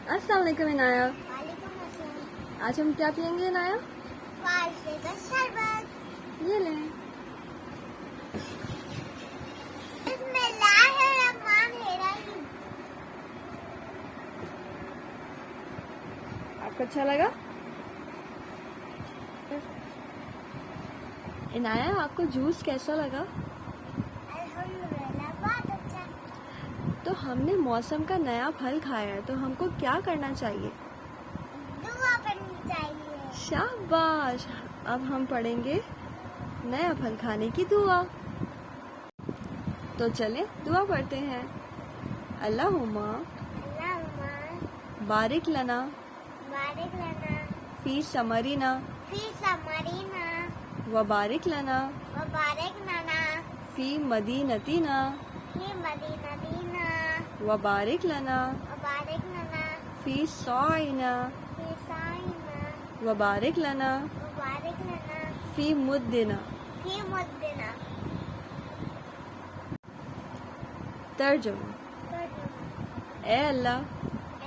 अस्सलाम वालेकुम इनाया। वालेकुम अस्सलाम। आज हम क्या पियेंगे इनाया? फारसे का शरबत। ये लें। बिस्मिल्लाहिर्रहमानिर्रहीम। आपको अच्छा लगा? इनाया, आपको जूस कैसा लगा? अल्हम्दुलिल्लाह बहुत अच्छा। तो हमने मौसम का नया फल खाया है, तो हमको क्या करना चाहिए? दुआ पढ़नी चाहिए। शाबाश। अब हम पढ़ेंगे नया फल खाने की दुआ। तो चलें दुआ पढ़ते हैं। अल्लाहुम्मा अल्लाहुम्मा बारिक लना बारिक लना फी समरिना फी समरीना व बारिक लना व बारिक लना फी मदीनतीना फी मदीनतीना व बारिक लना व बारिक लना फी सॉइना फी साइना व बारिक लना व बारिक लना फी मुद्दिना। फी मुद्दिना। तर्जुमा। ए अल्लाह,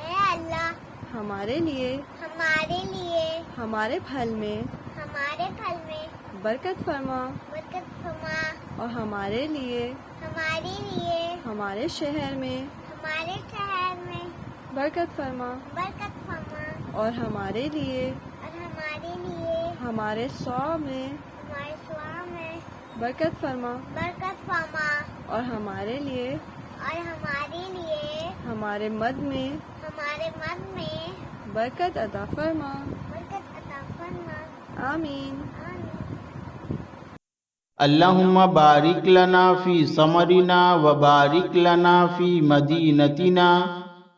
ए अल्लाह, हमारे लिए हमारे फल में बरकत फरमा बरकत फरमा और हमारे लिए हमारे शहर में बरकत फरमा बरकत फरमा और हमारे लिए हमारे सौ में हमारे स्वाम में बरकत फरमा बरकत फरमा और हमारे लिए हमारे मद में बरकत अता फरमा। बरकत अता फरमा। आमीन। अल्लाहुम्मा बारिक लना फी समरिना व बारिक लना फी मदीनतिना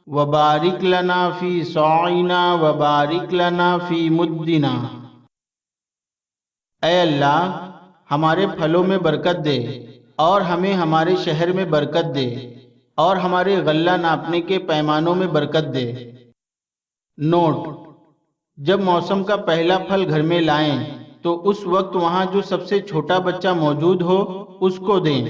व बारिक लना फी सॉइना व बारिक लना फी मुद्दिना। ऐ अल्लाह, हमारे फलों में बरकत दे और हमें हमारे शहर में बरकत दे और हमारे गल्ला नापने के पैमानों में बरकत दे। नोट: जब मौसम का पहला फल घर में लाएं तो उस वक्त वहां जो सबसे छोटा बच्चा मौजूद हो उसको दें।